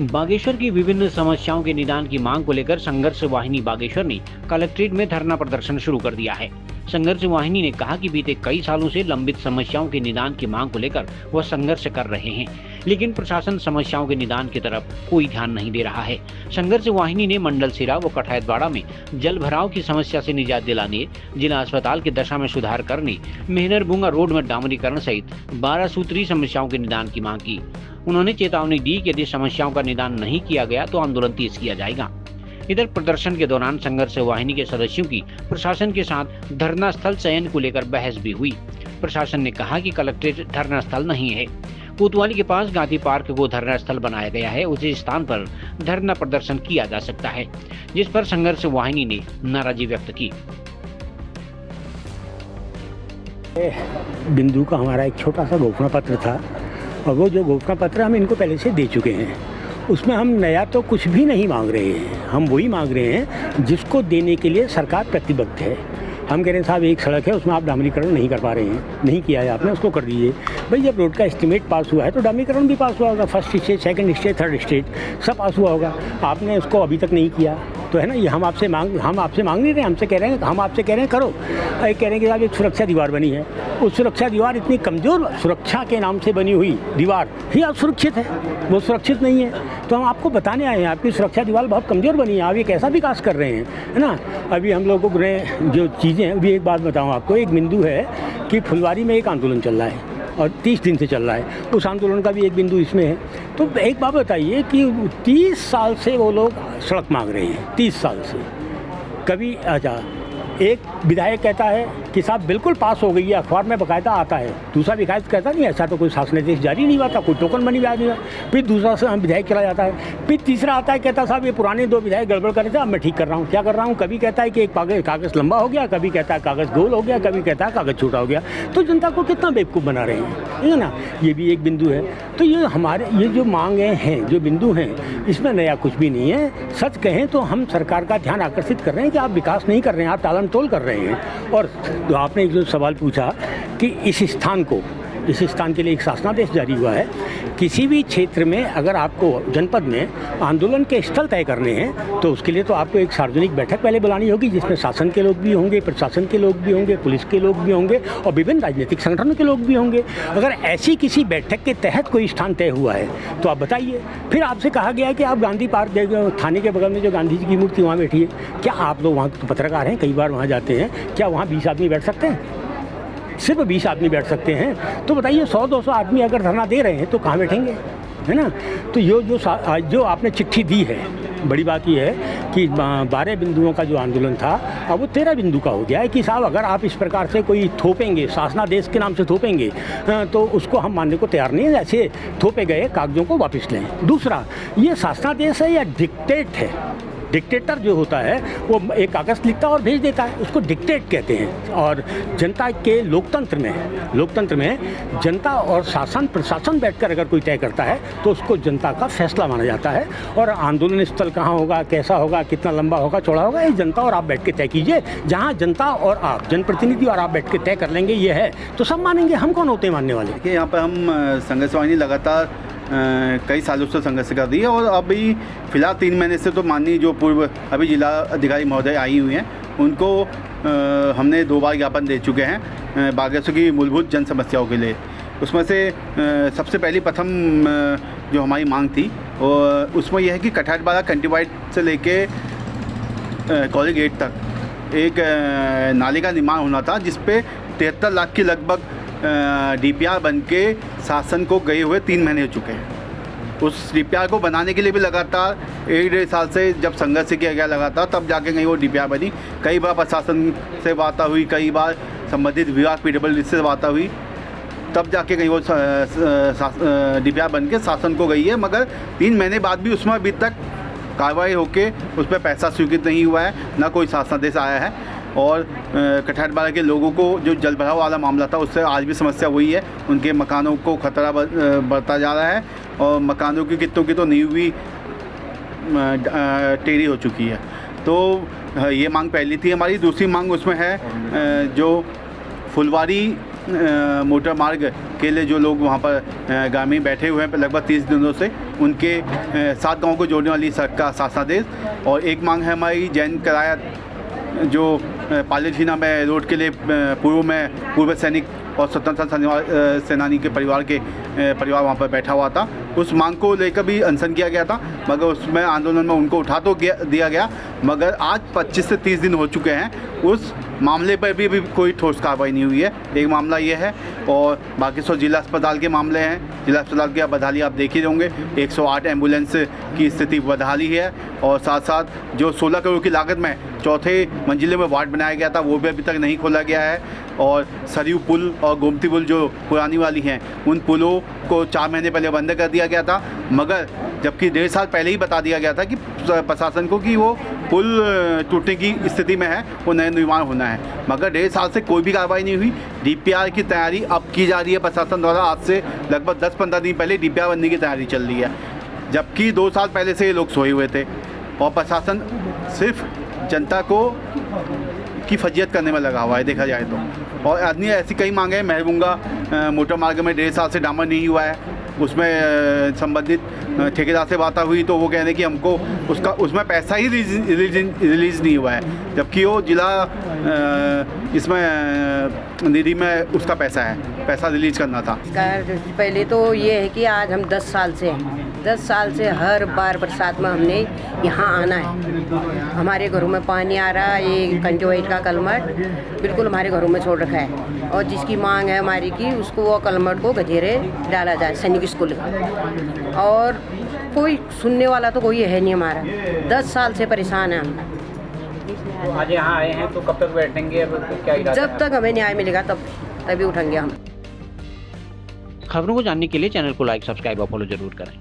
बागेश्वर की विभिन्न समस्याओं के निदान की मांग को लेकर संघर्ष वाहिनी बागेश्वर ने कलेक्ट्रेट में धरना प्रदर्शन शुरू कर दिया है। संघर्ष वाहिनी ने कहा कि बीते कई सालों से लंबित समस्याओं के निदान की मांग को लेकर वह संघर्ष कर रहे हैं, लेकिन प्रशासन समस्याओं के निदान की तरफ कोई ध्यान नहीं दे रहा है। संघर्ष वाहिनी ने मंडल सिरा व कठायतवाड़ा में जल भराव की समस्या से निजात दिलाने, जिला अस्पताल की दशा में सुधार करने, मेहनरबुंगा रोड में डामरीकरण सहित 12 सूत्रीय समस्याओं के निदान की मांग की। उन्होंने चेतावनी दी कि यदि समस्याओं का निदान नहीं किया गया तो आंदोलन तेज किया जाएगा। इधर प्रदर्शन के दौरान संघर्ष वाहिनी के सदस्यों की प्रशासन के साथ धरना स्थल चयन को लेकर बहस भी हुई। प्रशासन ने कहा कि कलेक्ट्रेट धरना स्थल नहीं है, कोतवाली के पास गांधी पार्क को धरना स्थल बनाया गया है, उसी स्थान पर धरना प्रदर्शन किया जा सकता है, जिस पर संघर्ष वाहिनी ने नाराजगी व्यक्त की। बिंदु का हमारा एक छोटा सा घोषणा पत्र था और वो जो घोषणा पत्र हम इनको पहले से दे चुके हैं, उसमें हम नया तो कुछ भी नहीं मांग रहे हैं। हम वही मांग रहे हैं जिसको देने के लिए सरकार प्रतिबद्ध है। हम कह रहे हैं साहब एक सड़क है उसमें आप डामरीकरण नहीं कर पा रहे हैं, नहीं किया है आपने, उसको कर दीजिए। भाई जब रोड का एस्टीमेट पास हुआ है तो डामरीकरण भी पास हुआ होगा, first stage, second stage, third stage सब पास हुआ होगा। आपने उसको अभी तक नहीं किया तो है ना, ये हम आपसे मांग नहीं रहे, हमसे कह रहे हैं, हम आपसे कह रहे हैं करो। एक कह रहे हैं कि साहब एक सुरक्षा दीवार बनी है, उस सुरक्षा दीवार इतनी कमज़ोर सुरक्षा के नाम से बनी हुई दीवार ही असुरक्षित है, वो सुरक्षित नहीं है। तो हम आपको बताने आए हैं आपकी सुरक्षा दीवार बहुत कमज़ोर बनी है, आप ये कैसा विकास कर रहे हैं, है ना। अभी हम लोगों को जो चीज़ें हैं, अभी एक बात बताऊँ आपको, एक बिंदु है कि फुलवारी में एक आंदोलन चल रहा है और 30 दिन से चल रहा है, उस आंदोलन का भी एक बिंदु इसमें है। तो एक बात बताइए कि 30 साल से वो लोग सड़क मांग रहे हैं, 30 साल से। कभी अच्छा एक विधायक कहता है कि साहब बिल्कुल पास हो गई है, अखबार में बाकायदा आता है। दूसरा विधायक कहता नहीं ऐसा तो कोई शासनादेश जारी नहीं हुआ था, कोई टोकन बनी हुआ नहीं हुआ। फिर दूसरा से हम विधायक चला जाता है, फिर तीसरा आता है कहता साहब ये पुराने 2 विधायक गड़बड़ कर रहे थे, अब मैं ठीक कर रहा हूँ। क्या कर रहा हूँ? कभी कहता है कि एक कागज़ लंबा हो गया, कभी कहता है कागज़ गोल हो गया, कभी कहता है कागज़ छोटा हो गया। तो जनता को कितना बेवकूफ़ बना रहे हैं, है ना। ये भी एक बिंदु है। तो ये हमारे ये जो मांगे हैं, जो बिंदु हैं, इसमें नया कुछ भी नहीं है। सच कहें तो हम सरकार का ध्यान आकर्षित कर रहे हैं कि आप विकास नहीं कर रहे हैं, आप टालम टोल कर रहे हैं। और आपने एक जो सवाल पूछा कि इस स्थान के लिए एक शासनादेश जारी हुआ है। किसी भी क्षेत्र में अगर आपको जनपद में आंदोलन के स्थल तय करने हैं तो उसके लिए तो आपको एक सार्वजनिक बैठक पहले बुलानी होगी, जिसमें शासन के लोग भी होंगे, प्रशासन के लोग भी होंगे, पुलिस के लोग भी होंगे और विभिन्न राजनीतिक संगठनों के लोग भी होंगे। अगर ऐसी किसी बैठक के तहत कोई स्थान तय हुआ है तो आप बताइए। फिर आपसे कहा गया है कि आप गांधी पार्क थाने के बगल में जो गांधी जी की मूर्ति वहाँ बैठी है, क्या आप लोग वहाँ तो पत्रकार हैं, कई बार वहाँ जाते हैं, क्या वहाँ 20 आदमी बैठ सकते हैं? सिर्फ 20 आदमी बैठ सकते हैं। तो बताइए 100-200 आदमी अगर धरना दे रहे हैं तो कहाँ बैठेंगे, है ना। तो जो आपने चिट्ठी दी है, बड़ी बात यह है कि 12 बिंदुओं का जो आंदोलन था अब वो 13 बिंदु का हो गया है कि साहब अगर आप इस प्रकार से कोई थोपेंगे, शासनादेश के नाम से थोपेंगे तो उसको हम मानने को तैयार नहीं है। ऐसे थोपे गए कागजों को वापस लें। दूसरा, ये शासनादेश है या डिक्टेट है? डिक्टेटर जो होता है वो एक कागज़ लिखता है और भेज देता है, उसको डिक्टेट कहते हैं। और जनता के लोकतंत्र में जनता और प्रशासन बैठकर अगर कोई तय करता है तो उसको जनता का फैसला माना जाता है। और आंदोलन स्थल कहाँ होगा, कैसा होगा, कितना लंबा होगा, चौड़ा होगा, ये जनता और आप बैठ के तय कीजिए। जहाँ जनता और आप, जनप्रतिनिधि और आप बैठ के तय कर लेंगे ये है तो सब मानेंगे। हम कौन होते हैं मानने वाले? देखिए यहाँ पर हम संघर्ष वाहिनी लगातार कई सालों से संघर्ष कर रही है और अभी फ़िलहाल 3 महीने से तो माननीय जो पूर्व अभी जिला अधिकारी महोदय आई हुई हैं उनको हमने 2 बार ज्ञापन दे चुके हैं बागेश्वर की मूलभूत जन समस्याओं के लिए। उसमें से सबसे पहली प्रथम जो हमारी मांग थी और उसमें यह है कि कठायतवाड़ा कंट्रीवाइड से लेके कॉलेज गेट तक एक नाले का निर्माण होना था, जिस पे 73 लाख की लगभग DPR बन के शासन को गए हुए 3 महीने हो चुके हैं। उस DPR को बनाने के लिए भी लगातार 1-1.5 साल से जब संघर्ष किया गया लगातार, तब जाके कहीं वो DPR बनी। कई बार प्रशासन से वार्ता हुई, कई बार संबंधित विभाग PWD से वार्ता हुई, तब जाके कहीं वो DPR बन के शासन को गई है। मगर 3 महीने बाद भी उसमें अभी तक कार्रवाई होके उस पर पैसा स्वीकृत नहीं हुआ है, ना कोई शासनादेश आया है। और कठायतवाड़ा के लोगों को जो जल भराव वाला मामला था उससे आज भी समस्या वही है, उनके मकानों को खतरा बढ़ता जा रहा है और मकानों की कितों की तो नींव भी टेढ़ी हो चुकी है। तो ये मांग पहली थी हमारी। दूसरी मांग उसमें है जो फुलवारी मोटर मार्ग के लिए जो लोग वहाँ पर ग्रामीण बैठे हुए हैं लगभग 30 दिनों से, उनके 7 गाँव को जोड़ने वाली सड़क का शासनादेश। और एक मांग है हमारी जैन कराया जो पालीथीना में रोड के लिए पूर्व सैनिक और स्वतंत्रता सेनानी के परिवार वहाँ पर बैठा हुआ था, उस मांग को लेकर भी अनशन किया गया था, मगर उसमें आंदोलन में उनको उठा तो दिया गया, मगर आज 25 से 30 दिन हो चुके हैं, उस मामले पर भी कोई ठोस कार्रवाई नहीं हुई है। एक मामला ये है और बाकी सब जिला अस्पताल के मामले हैं। जिला अस्पताल की बदहाली आप देख ही होंगे, 108 एम्बुलेंस की स्थिति बदहाली है और साथ साथ जो 16 करोड़ की लागत में 4थे मंजिले में वार्ड बनाया गया था वो भी अभी तक नहीं खोला गया है। और सरयू पुल और गोमती पुल जो पुरानी वाली हैं, उन पुलों को 4 महीने पहले बंद कर दिया गया था, मगर जबकि 1.5 साल पहले ही बता दिया गया था कि प्रशासन को कि वो पुल टूटने की स्थिति में है, वो नया निर्माण होना है, मगर 1.5 साल से कोई भी कार्रवाई नहीं हुई। DPR की तैयारी अब की जा रही है प्रशासन द्वारा, आज से लगभग 10-15 दिन पहले DPR बनने की तैयारी चल रही है, जबकि 2 साल पहले से ये लोग सोए हुए थे और प्रशासन सिर्फ जनता को की फजियत करने में लगा हुआ है देखा जाए तो। और अन्य ऐसी कई मांगे हैं। महबूंगा मोटर मार्ग में 1.5 साल से डामर नहीं हुआ है, उसमें संबंधित ठेकेदार से बात हुई तो वो कह रहे हैं कि हमको उसमें पैसा ही रिलीज़ नहीं हुआ है, जबकि वो जिला इसमें निधि में उसका पैसा रिलीज़ करना था। पहले तो ये है कि आज हम 10 साल से हर बार बरसात में हमने यहाँ आना है। हमारे घरों में पानी आ रहा है, ये कंजोइट का कलमट बिल्कुल हमारे घरों में छोड़ रखा है, और जिसकी मांग है हमारी कि उसको वो कलमट को गजेरे डाला जाए सैनिक स्कूल का, और कोई सुनने वाला तो कोई है नहीं हमारा। 10 साल से परेशान है हम। आज यहाँ आए हैं तो कब तक बैठेंगे, अब क्या इरादा है? जब तक हमें न्याय मिलेगा तभी उठेंगे हम। खबरों को जानने के लिए चैनल को लाइक, सब्सक्राइब और फॉलो जरूर करें।